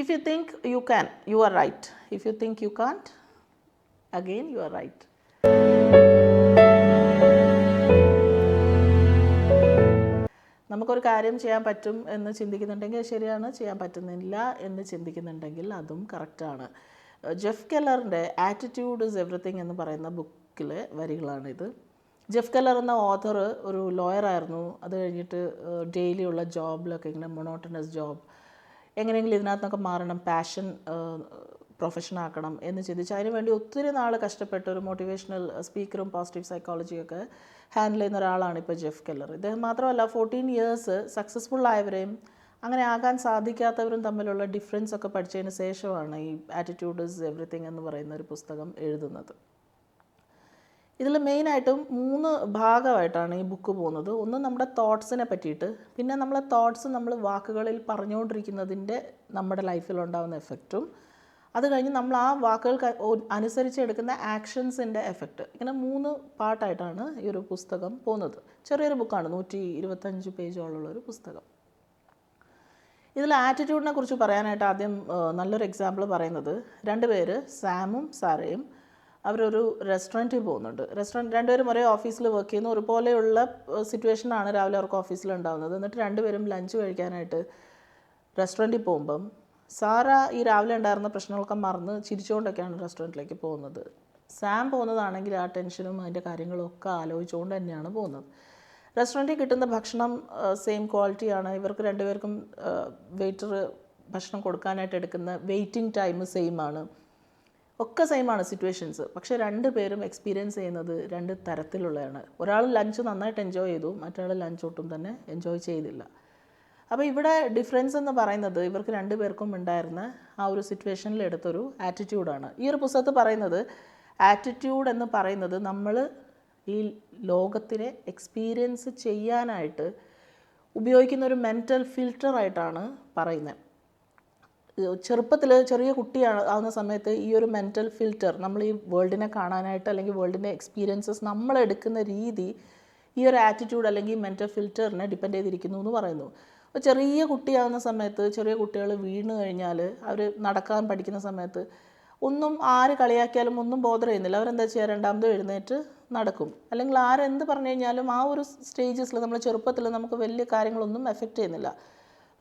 If you think you can, you are right. If you think you can't, again you are right. നമുക്കൊരു കാര്യം ചെയ്യാൻ പറ്റും എന്ന് ചിന്തിക്കുന്നുണ്ടെങ്കിൽ ശരിയാണ്, ചെയ്യാൻ പറ്റുന്നില്ല എന്ന് ചിന്തിക്കുന്നുണ്ടെങ്കിൽ അതും കറക്റ്റാണ്. ജെഫ് കെല്ലറിൻ്റെ ആറ്റിറ്റ്യൂഡ് ഇസ് എവറിത്തിങ് എന്ന് പറയുന്ന ബുക്കിലെ വരികളാണിത്. ജെഫ് കെല്ലർ എന്ന ഓഥർ ഒരു ലോയറായിരുന്നു. അത് കഴിഞ്ഞിട്ട് ഡെയിലി ഉള്ള ജോബിലൊക്കെ ഇങ്ങനെ മൊണോട്ടണസ് ജോബ്, എങ്ങനെയെങ്കിലും ഇതിനകത്തൊക്കെ മാറണം, പാഷൻ പ്രൊഫഷനാക്കണം എന്ന് ചിന്തിച്ച് അതിനുവേണ്ടി ഒത്തിരി നാൾ കഷ്ടപ്പെട്ട ഒരു മോട്ടിവേഷണൽ സ്പീക്കറും പോസിറ്റീവ് സൈക്കോളജിയൊക്കെ ഹാൻഡിൽ ചെയ്യുന്ന ഒരാളാണ് ഇപ്പോൾ ജെഫ് കെല്ലർ. ഇദ്ദേഹം മാത്രമല്ല 14 ഇയേഴ്സ് സക്സസ്ഫുൾ ആയവരെയും അങ്ങനെ ആകാൻ സാധിക്കാത്തവരും തമ്മിലുള്ള ഡിഫറൻസ് ഒക്കെ പഠിച്ചതിന് ശേഷമാണ് ഈ ആറ്റിറ്റ്യൂഡ് ഇസ് എവറിത്തിങ് എന്ന് പറയുന്ന ഒരു പുസ്തകം എഴുതുന്നത്. ഇതിൽ മെയിനായിട്ടും 3 ഭാഗമായിട്ടാണ് ഈ ബുക്ക് പോകുന്നത്. ഒന്ന് നമ്മുടെ തോട്ട്സിനെ പറ്റിയിട്ട്, പിന്നെ നമ്മളെ തോട്ട്സ് നമ്മൾ വാക്കുകളിൽ പറഞ്ഞുകൊണ്ടിരിക്കുന്നതിൻ്റെ നമ്മുടെ ലൈഫിലുണ്ടാകുന്ന എഫക്റ്റും, അത് കഴിഞ്ഞ് നമ്മൾ ആ വാക്കുകൾക്ക് അനുസരിച്ച് എടുക്കുന്ന ആക്ഷൻസിൻ്റെ എഫക്റ്റ്. ഇങ്ങനെ 3 പാർട്ടായിട്ടാണ് ഈ ഒരു പുസ്തകം പോകുന്നത്. ചെറിയൊരു ബുക്കാണ്, 125 പേജോളമുള്ളൊരു പുസ്തകം. ഇതിൽ ആറ്റിറ്റ്യൂഡിനെ കുറിച്ച് പറയാനായിട്ട് ആദ്യം നല്ലൊരു എക്സാമ്പിൾ പറയുന്നത്, 2 പേര് സാമും സാറയും അവരൊരു റെസ്റ്റോറൻറ്റിൽ പോകുന്നുണ്ട്. രണ്ടുപേരും ഒരേ ഓഫീസിൽ വർക്ക് ചെയ്യുന്നു. ഒരുപോലെയുള്ള സിറ്റുവേഷനാണ് രാവിലെ അവർക്ക് ഓഫീസിൽ ഉണ്ടാകുന്നത്. എന്നിട്ട് 2 പേരും ലഞ്ച് കഴിക്കാനായിട്ട് റെസ്റ്റോറൻറ്റിൽ പോകുമ്പം സാറ ഈ രാവിലെ ഉണ്ടായിരുന്ന പ്രശ്നങ്ങളൊക്കെ മറന്ന് ചിരിച്ചുകൊണ്ടൊക്കെയാണ് റെസ്റ്റോറൻറ്റിലേക്ക് പോകുന്നത്. സാം പോകുന്നതാണെങ്കിൽ ആ ടെൻഷനും അതിൻ്റെ കാര്യങ്ങളും ഒക്കെ ആലോചിച്ചുകൊണ്ട് തന്നെയാണ് പോകുന്നത്. റെസ്റ്റോറൻറ്റിൽ കിട്ടുന്ന ഭക്ഷണം സെയിം ക്വാളിറ്റിയാണ്. ഇവർക്ക് 2 പേർക്കും വെയിറ്റർ ഭക്ഷണം കൊടുക്കാനായിട്ട് എടുക്കുന്ന വെയിറ്റിംഗ് ടൈം സെയിമാണ്, ഒക്കെ സെയിമാണ് സിറ്റുവേഷൻസ്. പക്ഷേ 2 പേരും എക്സ്പീരിയൻസ് ചെയ്യുന്നത് 2 തരത്തിലുള്ളതാണ്. ഒരാൾ ലഞ്ച് നന്നായിട്ട് എൻജോയ് ചെയ്തു, മറ്റൊരാൾ ലഞ്ച് ഒട്ടും തന്നെ എൻജോയ് ചെയ്തില്ല. അപ്പോൾ ഇവിടെ ഡിഫറൻസ് എന്ന് പറയുന്നത് ഇവർക്ക് 2 പേർക്കും ഉണ്ടായിരുന്ന ആ ഒരു സിറ്റുവേഷനിൽ എടുത്തൊരു ആറ്റിറ്റ്യൂഡാണ്. ഈ ഒരു പുസ്തകത്തിൽ പറയുന്നത് ആറ്റിറ്റ്യൂഡ് എന്ന് പറയുന്നത് നമ്മൾ ഈ ലോകത്തിനെ എക്സ്പീരിയൻസ് ചെയ്യാനായിട്ട് ഉപയോഗിക്കുന്ന ഒരു മെൻറ്റൽ ഫിൽറ്ററായിട്ടാണ് പറയുന്നത്. ചെറുപ്പത്തിൽ ചെറിയ കുട്ടിയാവുന്ന സമയത്ത് ഈ ഒരു മെൻറ്റൽ ഫിൽറ്റർ, നമ്മൾ ഈ വേൾഡിനെ കാണാനായിട്ട് അല്ലെങ്കിൽ വേൾഡിൻ്റെ എക്സ്പീരിയൻസസ് നമ്മളെടുക്കുന്ന രീതി ഈ ഒരു ആറ്റിറ്റ്യൂഡ് അല്ലെങ്കിൽ മെൻറ്റൽ ഫിൽറ്ററിനെ ഡിപ്പെൻഡ് ചെയ്തിരിക്കുന്നു എന്ന് പറയുന്നു. അപ്പോൾ ചെറിയ കുട്ടിയാവുന്ന സമയത്ത് ചെറിയ കുട്ടികൾ വീണ് കഴിഞ്ഞാൽ അവർ നടക്കാൻ പഠിക്കുന്ന സമയത്ത് ഒന്നും ആര് കളിയാക്കിയാലും ഒന്നും ബോധർ ചെയ്യുന്നില്ല. അവരെന്താ ചെയ്യുക, രണ്ടാമത് എഴുന്നേറ്റ് നടക്കും. അല്ലെങ്കിൽ ആരെന്ത് പറഞ്ഞു കഴിഞ്ഞാലും ആ ഒരു സ്റ്റേജസിൽ നമ്മൾ ചെറുപ്പത്തിൽ നമുക്ക് വലിയ കാര്യങ്ങളൊന്നും എഫക്റ്റ് ചെയ്യുന്നില്ല.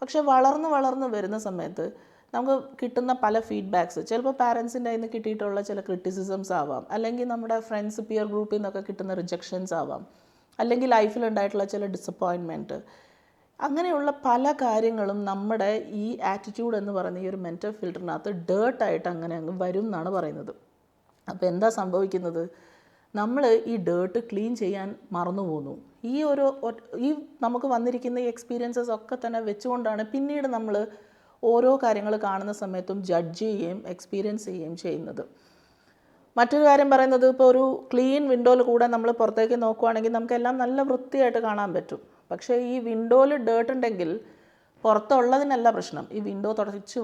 പക്ഷേ വളർന്ന് വരുന്ന സമയത്ത് നമുക്ക് കിട്ടുന്ന പല ഫീഡ്ബാക്ക്സ്, ചിലപ്പോൾ പാരൻസിൻ്റെ കയ്യിൽ നിന്ന് കിട്ടിയിട്ടുള്ള ചില ക്രിറ്റിസിസംസ് ആവാം, അല്ലെങ്കിൽ നമ്മുടെ ഫ്രണ്ട്സ് പിയർ ഗ്രൂപ്പിൽ നിന്നൊക്കെ കിട്ടുന്ന റിജക്ഷൻസ് ആവാം, അല്ലെങ്കിൽ ലൈഫിലുണ്ടായിട്ടുള്ള ചില ഡിസപ്പോയിൻമെൻറ്റ്, അങ്ങനെയുള്ള പല കാര്യങ്ങളും നമ്മുടെ ഈ ആറ്റിറ്റ്യൂഡ് എന്ന് പറയുന്ന ഈ ഒരു മെൻറ്റൽ ഫിൽറ്ററിനകത്ത് ഡേർട്ടായിട്ട് അങ്ങനെ അങ്ങ് വരും എന്നാണ് പറയുന്നത്. അപ്പോൾ എന്താ സംഭവിക്കുന്നത്, നമ്മൾ ഈ ഡേർട്ട് ക്ലീൻ ചെയ്യാൻ മറന്നു പോകുന്നു. ഈ നമുക്ക് വന്നിരിക്കുന്ന ഈ എക്സ്പീരിയൻസസ് ഒക്കെ തന്നെ വെച്ചുകൊണ്ടാണ് പിന്നീട് നമ്മൾ ഓരോ കാര്യങ്ങൾ കാണുന്ന സമയത്തും ജഡ്ജ് ചെയ്യുകയും എക്സ്പീരിയൻസ് ചെയ്യുകയും ചെയ്യുന്നത്. മറ്റൊരു കാര്യം പറയുന്നത്, ഇപ്പോൾ ഒരു ക്ലീൻ വിൻഡോയിൽ കൂടെ നമ്മൾ പുറത്തേക്ക് നോക്കുകയാണെങ്കിൽ നമുക്കെല്ലാം നല്ല വൃത്തിയായിട്ട് കാണാൻ പറ്റും. പക്ഷേ ഈ വിൻഡോയിൽ ഡേർട്ട് ഉണ്ടെങ്കിൽ പുറത്തുള്ളതിനല്ല പ്രശ്നം, ഈ വിൻഡോ തുടച്ച്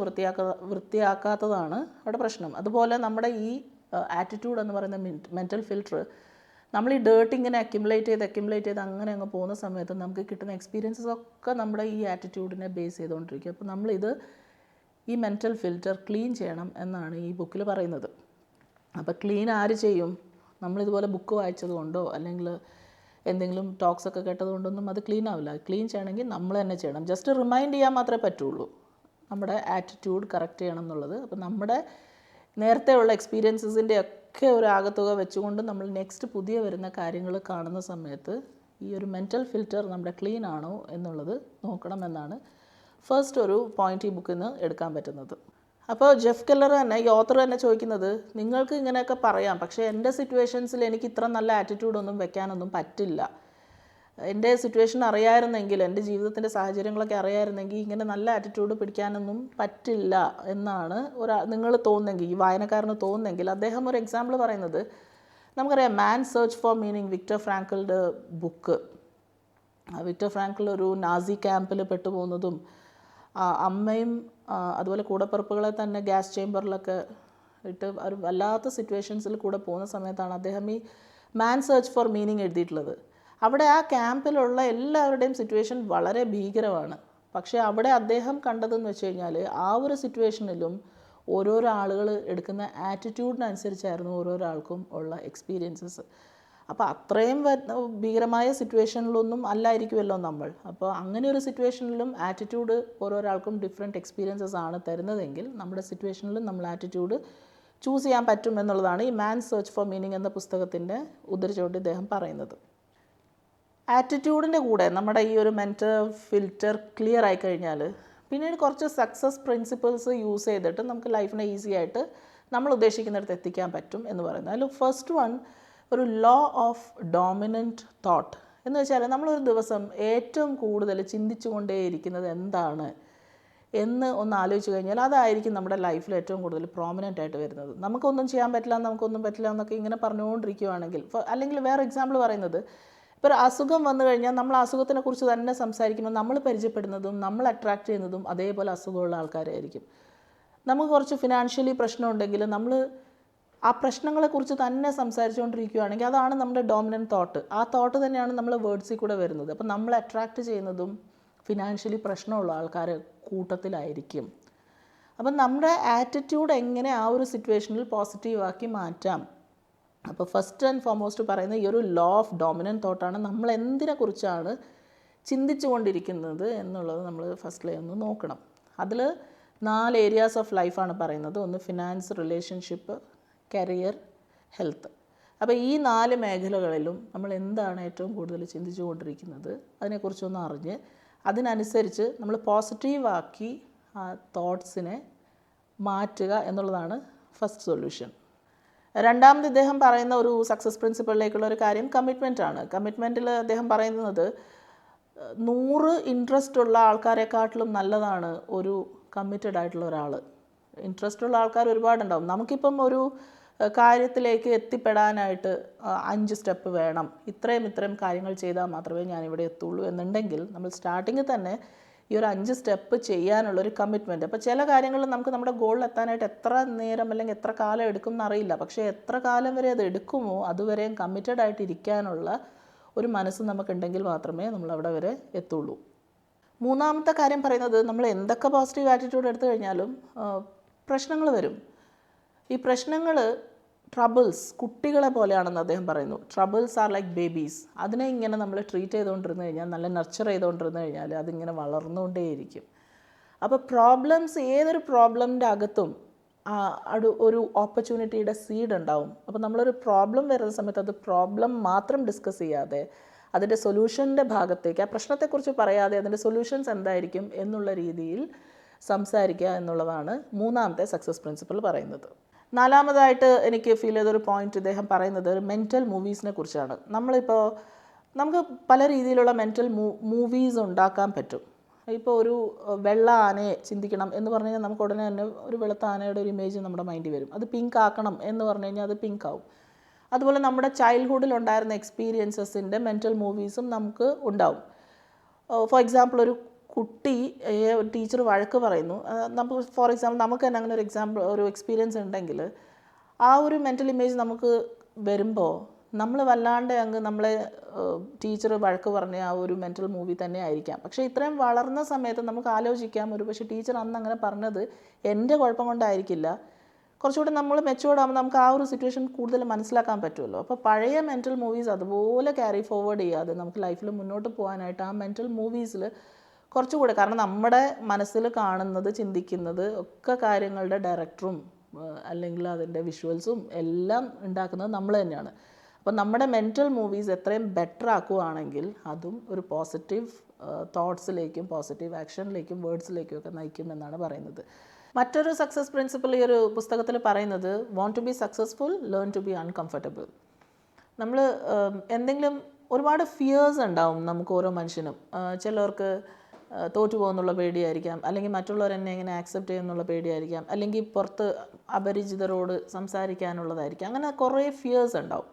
വൃത്തിയാക്കാത്തതാണ് അവിടെ പ്രശ്നം. അതുപോലെ നമ്മുടെ ഈ ആറ്റിറ്റ്യൂഡ് എന്ന് പറയുന്ന മെൻറ്റൽ ഫിൽറ്റർ, നമ്മൾ ഈ ഡേർട്ട് ഇങ്ങനെ അക്യുമുലേറ്റ് ചെയ്ത് അങ്ങനെ അങ്ങ് പോകുന്ന സമയത്ത് നമുക്ക് കിട്ടുന്ന എക്സ്പീരിയൻസസ് ഒക്കെ നമ്മുടെ ഈ ആറ്റിറ്റ്യൂഡിനെ ബേസ് ചെയ്തുകൊണ്ടിരിക്കും. അപ്പോൾ നമ്മളിത് ഈ മെൻറ്റൽ ഫിൽറ്റർ ക്ലീൻ ചെയ്യണം എന്നാണ് ഈ ബുക്കിൽ പറയുന്നത്. അപ്പോൾ ക്ലീൻ ആര് ചെയ്യും? നമ്മളിതുപോലെ ബുക്ക് വായിച്ചത് കൊണ്ടോ അല്ലെങ്കിൽ എന്തെങ്കിലും ടോക്സ് ഒക്കെ കേട്ടതുകൊണ്ടൊന്നും അത് ക്ലീൻ ആവില്ല. ക്ലീൻ ചെയ്യണമെങ്കിൽ നമ്മൾ തന്നെ ചെയ്യണം. ജസ്റ്റ് റിമൈൻഡ് ചെയ്യാൻ മാത്രമേ പറ്റുള്ളൂ നമ്മുടെ ആറ്റിറ്റ്യൂഡ് കറക്റ്റ് ചെയ്യണം എന്നുള്ളത്. അപ്പോൾ നമ്മുടെ നേരത്തെ ഉള്ള എക്സ്പീരിയൻസസിൻ്റെ ഒക്കെ ഒരു ആകത്തുക വെച്ചുകൊണ്ട് നമ്മൾ നെക്സ്റ്റ് പുതിയ വരുന്ന കാര്യങ്ങൾ കാണുന്ന സമയത്ത് ഈ ഒരു മെൻറ്റൽ ഫിൽറ്റർ നമ്മുടെ ക്ലീൻ ആണോ എന്നുള്ളത് നോക്കണമെന്നാണ് ഫസ്റ്റ് ഒരു പോയിന്റ് ഈ ബുക്കിൽ നിന്ന് എടുക്കാൻ പറ്റുന്നത്. അപ്പോൾ ജെഫ് കെല്ലർ തന്നെ, ഈ ഓത്തർ തന്നെ ചോദിക്കുന്നത്, നിങ്ങൾക്ക് ഇങ്ങനെയൊക്കെ പറയാം, പക്ഷേ എൻ്റെ സിറ്റുവേഷൻസിൽ എനിക്ക് ഇത്ര നല്ല ആറ്റിറ്റ്യൂഡൊന്നും വെക്കാനൊന്നും പറ്റില്ല. എൻ്റെ സിറ്റുവേഷൻ അറിയാമായിരുന്നെങ്കിൽ, എൻ്റെ ജീവിതത്തിൻ്റെ സാഹചര്യങ്ങളൊക്കെ അറിയാമായിരുന്നെങ്കിൽ ഇങ്ങനെ നല്ല ആറ്റിറ്റ്യൂഡ് പിടിക്കാനൊന്നും പറ്റില്ല എന്നാണ് നിങ്ങൾ തോന്നുന്നെങ്കിൽ, ഈ വായനക്കാരന് തോന്നുന്നെങ്കിൽ, അദ്ദേഹം ഒരു എക്സാമ്പിൾ പറയുന്നത്, നമുക്കറിയാം man search for meaning, Victor ഫ്രാങ്കിളുടെ ബുക്ക്. വിക്ടർ ഫ്രാങ്കിൾ ഒരു നാസി ക്യാമ്പിൽ പെട്ടുപോകുന്നതും അമ്മയും അതുപോലെ കൂടപ്പിറപ്പുകളെ തന്നെ ഗ്യാസ് ചേമ്പറിലൊക്കെ ഇട്ട് ഒരു വല്ലാത്ത സിറ്റുവേഷൻസിൽ കൂടെ പോകുന്ന സമയത്താണ് അദ്ദേഹം ഈ മാൻ സെർച്ച് ഫോർ മീനിങ് എഴുതിയിട്ടുള്ളത്. അവിടെ ആ ക്യാമ്പിലുള്ള എല്ലാവരുടെയും സിറ്റുവേഷൻ വളരെ ഭീകരമാണ്. പക്ഷേ അവിടെ അദ്ദേഹം കണ്ടതെന്ന് വെച്ച് കഴിഞ്ഞാൽ ആ ഒരു സിറ്റുവേഷനിലും ഓരോരോ ആളുകൾ എടുക്കുന്ന ആറ്റിറ്റ്യൂഡിനനുസരിച്ചായിരുന്നു ഓരോരോ ആൾക്കും ഉള്ള എക്സ്പീരിയൻസസ്. അപ്പോൾ അത്രയും ഭീകരമായ സിറ്റുവേഷനിലൊന്നും അല്ലായിരിക്കുമല്ലോ നമ്മൾ. അപ്പോൾ അങ്ങനെ ഒരു സിറ്റുവേഷനിലും ആറ്റിറ്റ്യൂഡ് ഓരോരാൾക്കും ഡിഫറെൻറ്റ് എക്സ്പീരിയൻസസ് ആണ് തരുന്നതെങ്കിൽ നമ്മുടെ സിറ്റുവേഷനിലും നമ്മൾ ആറ്റിറ്റ്യൂഡ് ചൂസ് ചെയ്യാൻ പറ്റും എന്നുള്ളതാണ് ഈ മാൻ സെർച്ച് ഫോർ മീനിങ് എന്ന പുസ്തകത്തിൻ്റെ ഉദ്ധരിച്ചുകൊണ്ട് ഇദ്ദേഹം പറയുന്നത്. ആറ്റിറ്റ്യൂഡിൻ്റെ കൂടെ നമ്മുടെ ഈ ഒരു മെൻറ്റൽ ഫിൽറ്റർ ക്ലിയർ ആയി കഴിഞ്ഞാൽ പിന്നീട് കുറച്ച് സക്സസ് പ്രിൻസിപ്പിൾസ് യൂസ് ചെയ്തിട്ട് നമുക്ക് ലൈഫിനെ ഈസി ആയിട്ട് നമ്മൾ ഉദ്ദേശിക്കുന്നിടത്ത് എത്തിക്കാൻ പറ്റും എന്ന് പറയുന്നത്. അതിൽ ഫസ്റ്റ് വൺ ഒരു ലോ ഓഫ് ഡോമിനൻറ്റ് തോട്ട് എന്ന് വെച്ചാൽ നമ്മളൊരു ദിവസം ഏറ്റവും കൂടുതൽ ചിന്തിച്ചു കൊണ്ടേയിരിക്കുന്നത് എന്താണ് എന്ന് ഒന്ന് ആലോചിച്ച് കഴിഞ്ഞാൽ അതായിരിക്കും നമ്മുടെ ലൈഫിൽ ഏറ്റവും കൂടുതൽ പ്രോമിനൻ്റ് ആയിട്ട് വരുന്നത്. നമുക്കൊന്നും ചെയ്യാൻ പറ്റില്ല, നമുക്കൊന്നും പറ്റില്ല എന്നൊക്കെ ഇങ്ങനെ പറഞ്ഞുകൊണ്ടിരിക്കുകയാണെങ്കിൽ, അല്ലെങ്കിൽ വേറെ എക്സാമ്പിൾ പറയുന്നത്, ഇപ്പോൾ ഒരു അസുഖം വന്നു കഴിഞ്ഞാൽ നമ്മൾ അസുഖത്തിനെ കുറിച്ച് തന്നെ സംസാരിക്കുമ്പോൾ നമ്മൾ പരിചയപ്പെടുന്നതും നമ്മൾ അട്രാക്റ്റ് ചെയ്യുന്നതും അതേപോലെ അസുഖമുള്ള ആൾക്കാരായിരിക്കും. നമുക്ക് കുറച്ച് ഫിനാൻഷ്യലി പ്രശ്നമുണ്ടെങ്കിൽ നമ്മൾ ആ പ്രശ്നങ്ങളെക്കുറിച്ച് തന്നെ സംസാരിച്ചുകൊണ്ടിരിക്കുകയാണെങ്കിൽ അതാണ് നമ്മുടെ ഡോമിനൻ്റ് തോട്ട്. ആ തോട്ട് തന്നെയാണ് നമ്മൾ വേർഡ്സിൽ കൂടെ വരുന്നത്. അപ്പോൾ നമ്മൾ അട്രാക്റ്റ് ചെയ്യുന്നതും ഫിനാൻഷ്യലി പ്രശ്നമുള്ള ആൾക്കാർ കൂട്ടത്തിലായിരിക്കും. അപ്പം നമ്മുടെ ആറ്റിറ്റ്യൂഡ് എങ്ങനെ ആ ഒരു സിറ്റുവേഷനിൽ പോസിറ്റീവാക്കി മാറ്റാം. അപ്പോൾ ഫസ്റ്റ് ആൻഡ് ഫോർമോസ്റ്റ് പറയുന്ന ഈ ഒരു ലോ ഓഫ് ഡോമിനൻ്റ് തോട്ടാണ്. നമ്മൾ എന്തിനെക്കുറിച്ചാണ് ചിന്തിച്ചു കൊണ്ടിരിക്കുന്നത് എന്നുള്ളത് നമ്മൾ ഫസ്റ്റിലെ ഒന്ന് നോക്കണം. അതിൽ 4 ഏരിയാസ് ഓഫ് ലൈഫാണ് പറയുന്നത്. ഒന്ന് ഫിനാൻസ്, റിലേഷൻഷിപ്പ്, കരിയർ, ഹെൽത്ത്. അപ്പോൾ ഈ 4 മേഖലകളിലും നമ്മൾ എന്താണ് ഏറ്റവും കൂടുതൽ ചിന്തിച്ചു കൊണ്ടിരിക്കുന്നത് അതിനെക്കുറിച്ചൊന്ന് അറിഞ്ഞ് അതിനനുസരിച്ച് നമ്മൾ പോസിറ്റീവാക്കി ആ തോട്ട്സിനെ മാറ്റുക എന്നുള്ളതാണ് ഫസ്റ്റ് സൊല്യൂഷൻ. രണ്ടാമത് ഇദ്ദേഹം പറയുന്ന ഒരു സക്സസ് പ്രിൻസിപ്പിളിലേക്കുള്ള ഒരു കാര്യം കമ്മിറ്റ്മെൻ്റ് ആണ്. കമ്മിറ്റ്മെൻറ്റിൽ അദ്ദേഹം പറയുന്നത് 100 ഇൻട്രസ്റ്റ് ഉള്ള ആൾക്കാരെക്കാട്ടിലും നല്ലതാണ് ഒരു കമ്മിറ്റഡ് ആയിട്ടുള്ള ഒരാൾ. ഇൻട്രസ്റ്റ് ഉള്ള ആൾക്കാർ ഒരുപാടുണ്ടാവും. നമുക്കിപ്പം ഒരു കാര്യത്തിലേക്ക് എത്തിപ്പെടാനായിട്ട് 5 സ്റ്റെപ്പ് വേണം, ഇത്രയും കാര്യങ്ങൾ ചെയ്താൽ മാത്രമേ ഞാനിവിടെ എത്തുള്ളൂ എന്നുണ്ടെങ്കിൽ നമ്മൾ സ്റ്റാർട്ടിങ്ങിൽ തന്നെ ഈ ഒരു 5 സ്റ്റെപ്പ് ചെയ്യാനുള്ളൊരു കമ്മിറ്റ്മെൻറ്റ്. അപ്പോൾ ചില കാര്യങ്ങളിൽ നമുക്ക് നമ്മുടെ ഗോളിൽ എത്താനായിട്ട് എത്ര നേരം അല്ലെങ്കിൽ എത്ര കാലം എടുക്കും എന്നറിയില്ല. പക്ഷേ എത്ര കാലം വരെ അത് എടുക്കുമോ അതുവരെയും കമ്മിറ്റഡ് ആയിട്ട് ഇരിക്കാനുള്ള ഒരു മനസ്സ് നമുക്കുണ്ടെങ്കിൽ മാത്രമേ നമ്മൾ അവിടെ വരെ എത്തുള്ളൂ. മൂന്നാമത്തെ കാര്യം പറയുന്നത്, നമ്മൾ എന്തൊക്കെ പോസിറ്റീവ് ആറ്റിറ്റ്യൂഡ് എടുത്തു കഴിഞ്ഞാലും പ്രശ്നങ്ങൾ വരും. ഈ പ്രശ്നങ്ങൾ ട്രബിൾസ് കുട്ടികളെ പോലെയാണെന്ന് അദ്ദേഹം പറയുന്നു. Troubles are like babies. അതിനെ ഇങ്ങനെ നമ്മൾ ട്രീറ്റ് ചെയ്തുകൊണ്ടിരുന്നു കഴിഞ്ഞാൽ, നല്ല നർച്ചർ ചെയ്തുകൊണ്ടിരുന്നു കഴിഞ്ഞാൽ അതിങ്ങനെ വളർന്നുകൊണ്ടേയിരിക്കും. അപ്പോൾ പ്രോബ്ലംസ്, ഏതൊരു പ്രോബ്ലമിൻ്റെ അകത്തും ഒരു ഓപ്പർച്യൂണിറ്റിയുടെ സീഡ് ഉണ്ടാവും. അപ്പോൾ നമ്മളൊരു പ്രോബ്ലം വരുന്ന സമയത്ത് അത് പ്രോബ്ലം മാത്രം ഡിസ്കസ് ചെയ്യാതെ അതിൻ്റെ സൊല്യൂഷൻ്റെ ഭാഗത്തേക്ക്, ആ പ്രശ്നത്തെക്കുറിച്ച് പറയാതെ അതിൻ്റെ സൊല്യൂഷൻസ് എന്തായിരിക്കും എന്നുള്ള രീതിയിൽ സംസാരിക്കുക എന്നുള്ളതാണ് മൂന്നാമത്തെ സക്സസ് പ്രിൻസിപ്പിൾ പറയുന്നത്. നാലാമതായിട്ട് എനിക്ക് ഫീൽ ചെയ്തൊരു പോയിന്റ് ഇദ്ദേഹം പറയുന്നത് മെൻ്റൽ മൂവീസിനെ കുറിച്ചാണ്. നമുക്ക് പല രീതിയിലുള്ള മെൻ്റൽ മൂവീസ് ഉണ്ടാക്കാൻ പറ്റും. ഇപ്പോൾ ഒരു വെള്ള ആനയെ ചിന്തിക്കണം എന്ന് പറഞ്ഞു കഴിഞ്ഞാൽ നമുക്ക് ഉടനെ തന്നെ ഒരു വെളുത്ത ആനയുടെ ഒരു ഇമേജ് നമ്മുടെ മൈൻഡിൽ വരും. അത് പിങ്ക് ആക്കണം എന്ന് പറഞ്ഞു കഴിഞ്ഞാൽ അത് പിങ്ക് ആവും. അതുപോലെ നമ്മുടെ ചൈൽഡ്ഹുഡിൽ ഉണ്ടായിരുന്ന എക്സ്പീരിയൻസസിൻ്റെ മെൻ്റൽ മൂവീസും നമുക്ക് ഉണ്ടാവും. ഫോർ എക്സാമ്പിൾ, ഒരു കുട്ടി ടീച്ചർ വഴക്ക് പറയുന്നു. നമുക്ക് ഫോർ എക്സാമ്പിൾ നമുക്ക് തന്നെ അങ്ങനെ ഒരു എക്സ്പീരിയൻസ് ഉണ്ടെങ്കിൽ ആ ഒരു മെൻ്റൽ ഇമേജ് നമുക്ക് വരുമ്പോൾ നമ്മൾ വല്ലാണ്ട് നമ്മളെ ടീച്ചർ വഴക്ക് പറഞ്ഞ ആ ഒരു മെൻ്റൽ മൂവി തന്നെ ആയിരിക്കാം. പക്ഷേ ഇത്രയും വളർന്ന സമയത്ത് നമുക്ക് ആലോചിക്കാം, ഒരു പക്ഷേ ടീച്ചർ അന്ന് അങ്ങനെ പറഞ്ഞത് എൻ്റെ കുഴപ്പം കൊണ്ടായിരിക്കില്ല. കുറച്ചുകൂടി നമ്മൾ മെച്ചുവേർഡ് ആകുമ്പോൾ നമുക്ക് ആ ഒരു സിറ്റുവേഷൻ കൂടുതൽ മനസ്സിലാക്കാൻ പറ്റുമല്ലോ. അപ്പോൾ പഴയ മെൻ്റൽ മൂവീസ് അതുപോലെ ക്യാരി ഫോർവേഡ് ചെയ്യാതെ നമുക്ക് ലൈഫിൽ മുന്നോട്ട് പോകാനായിട്ട് ആ മെൻ്റൽ മൂവീസിൽ കുറച്ചുകൂടെ, കാരണം നമ്മുടെ മനസ്സിൽ കാണുന്നത്, ചിന്തിക്കുന്നത് ഒക്കെ കാര്യങ്ങളുടെ ഡയറക്ടറും അല്ലെങ്കിൽ അതിൻ്റെ വിഷ്വൽസും എല്ലാം ഉണ്ടാക്കുന്നത് നമ്മൾ തന്നെയാണ്. അപ്പോൾ നമ്മുടെ മെൻ്റൽ മൂവീസ് എത്രയും ബെറ്റർ ആക്കുകയാണെങ്കിൽ അതും ഒരു പോസിറ്റീവ് തോട്ട്സിലേക്കും പോസിറ്റീവ് ആക്ഷനിലേക്കും വേർഡ്സിലേക്കും ഒക്കെ നയിക്കുമെന്നാണ് പറയുന്നത്. മറ്റൊരു സക്സസ് പ്രിൻസിപ്പിൾ ഈ ഒരു പുസ്തകത്തിൽ പറയുന്നത്, want to be successful, learn to be uncomfortable. നമ്മൾ എന്തെങ്കിലും ഒരുപാട് ഫിയേഴ്സ് ഉണ്ടാവും നമുക്ക് ഓരോ മനുഷ്യനും. ചിലർക്ക് തോറ്റു പോകുന്നുള്ള പേടിയായിരിക്കാം, അല്ലെങ്കിൽ മറ്റുള്ളവർ എന്നെ എങ്ങനെ ആക്സെപ്റ്റ് ചെയ്യുന്നുള്ള പേടിയായിരിക്കാം, അല്ലെങ്കിൽ പുറത്ത് അപരിചിതരോട് സംസാരിക്കാനുള്ളതായിരിക്കാം. അങ്ങനെ കുറേ ഫിയേഴ്സ് ഉണ്ടാവും.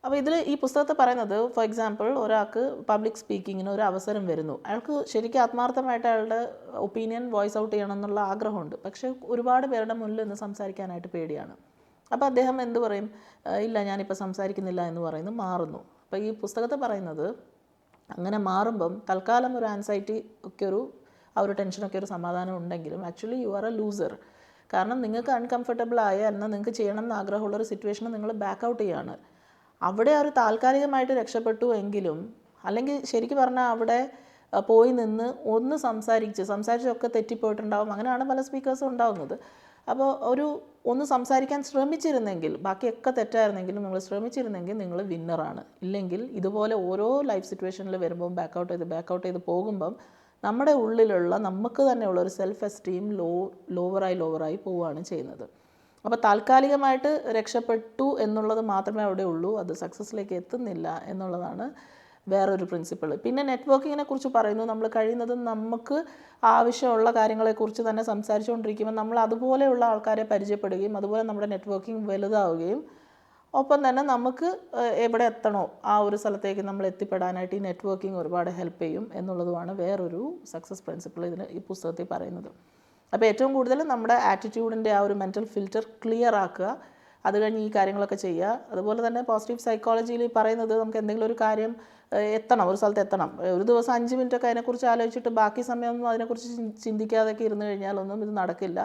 അപ്പോൾ ഈ പുസ്തകത്തിൽ പറയുന്നത്, ഫോർ എക്സാമ്പിൾ, ഒരാൾക്ക് പബ്ലിക് സ്പീക്കിങ്ങിന് ഒരു അവസരം വരുന്നു. അയാൾക്ക് ശരിക്കും ആത്മാർത്ഥമായിട്ട് അയാളുടെ ഒപ്പീനിയൻ വോയിസ് ഔട്ട് ചെയ്യണം എന്നുള്ള ആഗ്രഹമുണ്ട്. പക്ഷേ ഒരുപാട് പേരുടെ മുന്നിൽ നിന്ന് സംസാരിക്കാനായിട്ട് പേടിയാണ്. അപ്പോൾ അദ്ദേഹം എന്ത് പറയും? ഇല്ല, ഞാനിപ്പോൾ സംസാരിക്കുന്നില്ല എന്ന് പറയുന്നു, മാറുന്നു. അപ്പോൾ ഈ പുസ്തകത്തിൽ പറയുന്നത്, അങ്ങനെ മാറുമ്പം തൽക്കാലം ഒരു ആൻസൈറ്റി ഒക്കെ ഒരു ആ ഒരു ടെൻഷനൊക്കെ ഒരു സമാധാനം ഉണ്ടെങ്കിലും actually you are A loser. കാരണം നിങ്ങൾക്ക് അൺകംഫർട്ടബിൾ ആയ എന്നാൽ നിങ്ങൾക്ക് ചെയ്യണം എന്ന് ആഗ്രഹമുള്ളൊരു സിറ്റുവേഷന് നിങ്ങൾ ബാക്ക് ഔട്ട് ചെയ്യാണ്. അവിടെ ഒരു താൽക്കാലികമായിട്ട് രക്ഷപ്പെട്ടു എങ്കിലും, അല്ലെങ്കിൽ ശരിക്കും പറഞ്ഞാൽ അവിടെ പോയി നിന്ന് ഒന്ന് സംസാരിച്ചൊക്കെ തെറ്റിപ്പോയിട്ടുണ്ടാവും. അങ്ങനെയാണ് പല സ്പീക്കേഴ്സും ഉണ്ടാകുന്നത്. അപ്പോൾ ഒന്ന് സംസാരിക്കാൻ ശ്രമിച്ചിരുന്നെങ്കിൽ, ബാക്കിയൊക്കെ തെറ്റായിരുന്നെങ്കിലും നിങ്ങൾ ശ്രമിച്ചിരുന്നെങ്കിൽ നിങ്ങൾ വിന്നറാണ്. ഇല്ലെങ്കിൽ ഇതുപോലെ ഓരോ ലൈഫ് സിറ്റുവേഷനിൽ വരുമ്പം ബാക്ക് ഔട്ട് ചെയ്ത് പോകുമ്പം നമ്മുടെ ഉള്ളിലുള്ള നമുക്ക് തന്നെയുള്ള ഒരു സെൽഫ് എസ്റ്റീം ലോവറായി പോവുകയാണ് ചെയ്യുന്നത്. അപ്പോൾ താൽക്കാലികമായിട്ട് രക്ഷപ്പെട്ടു എന്നുള്ളത് മാത്രമേ അവിടെ ഉള്ളൂ, അത് സക്സസ്സിലേക്ക് എത്തുന്നില്ല എന്നുള്ളതാണ് വേറൊരു പ്രിൻസിപ്പിൾ. പിന്നെ നെറ്റ്വർക്കിങ്ങിനെ കുറിച്ച് പറയുന്നു, നമ്മൾ കഴിയുന്നതും നമുക്ക് ആവശ്യമുള്ള കാര്യങ്ങളെക്കുറിച്ച് തന്നെ സംസാരിച്ചുകൊണ്ടിരിക്കുമ്പോൾ നമ്മൾ അതുപോലെയുള്ള ആൾക്കാരെ പരിചയപ്പെടുകയും അതുപോലെ നമ്മുടെ നെറ്റ്വർക്കിംഗ് വലുതാവുകയും ഒപ്പം തന്നെ നമുക്ക് എവിടെ എത്തണോ ആ ഒരു സ്ഥലത്തേക്ക് നമ്മൾ എത്തിപ്പെടാനായിട്ട് ഈ നെറ്റ്വർക്കിംഗ് ഒരുപാട് ഹെൽപ്പ് ചെയ്യും എന്നുള്ളതുമാണ് വേറൊരു സക്സസ് പ്രിൻസിപ്പിൾ ഈ പുസ്തകത്തിൽ പറയുന്നത്. അപ്പോൾ ഏറ്റവും കൂടുതൽ നമ്മുടെ ആറ്റിറ്റ്യൂഡിൻ്റെ ആ ഒരു മെൻറ്റൽ ഫിൽറ്റർ ക്ലിയർ ആക്കുക, അത് കഴിഞ്ഞ് ഈ കാര്യങ്ങളൊക്കെ ചെയ്യുക. അതുപോലെ തന്നെ പോസിറ്റീവ് സൈക്കോളജിയിൽ പറയുന്നത് നമുക്ക് എന്തെങ്കിലും ഒരു കാര്യം ഒരു സ്ഥലത്ത് എത്തണം, ഒരു ദിവസം 5 മിനിറ്റൊക്കെ അതിനെക്കുറിച്ച് ആലോചിച്ചിട്ട് ബാക്കി സമയമൊന്നും അതിനെക്കുറിച്ച് ചിന്തിക്കാതൊക്കെ ഇരുന്ന് കഴിഞ്ഞാലൊന്നും ഇത് നടക്കില്ല.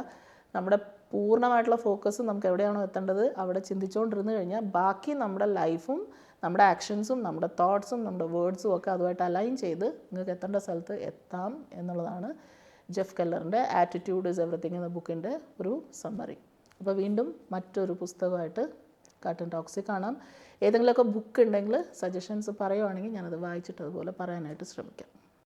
നമ്മുടെ പൂർണ്ണമായിട്ടുള്ള ഫോക്കസ് നമുക്ക് എവിടെയാണോ എത്തേണ്ടത് അവിടെ ചിന്തിച്ചുകൊണ്ടിരുന്ന് കഴിഞ്ഞാൽ ബാക്കി നമ്മുടെ ലൈഫും നമ്മുടെ ആക്ഷൻസും നമ്മുടെ തോട്ട്സും നമ്മുടെ വേർഡ്സും ഒക്കെ അതുമായിട്ട് അലൈൻ ചെയ്ത് നിങ്ങൾക്ക് എത്തേണ്ട സ്ഥലത്ത് എത്താം എന്നുള്ളതാണ് ജെഫ് കെല്ലറിൻ്റെ ആറ്റിറ്റ്യൂഡ് ഈസ് എവറിത്തിങ് എന്ന ബുക്കിൻ്റെ ഒരു സമ്മറി. അപ്പോൾ വീണ്ടും മറ്റൊരു പുസ്തകമായിട്ട് കാർട്ടൂൺ ടോക്സിൽ കാണാം. ഏതെങ്കിലുമൊക്കെ ബുക്ക് ഉണ്ടെങ്കിൽ സജഷൻസ് പറയുവാണെങ്കിൽ ഞാനത് വായിച്ചിട്ട് അതുപോലെ പറയാനായിട്ട് ശ്രമിക്കാം.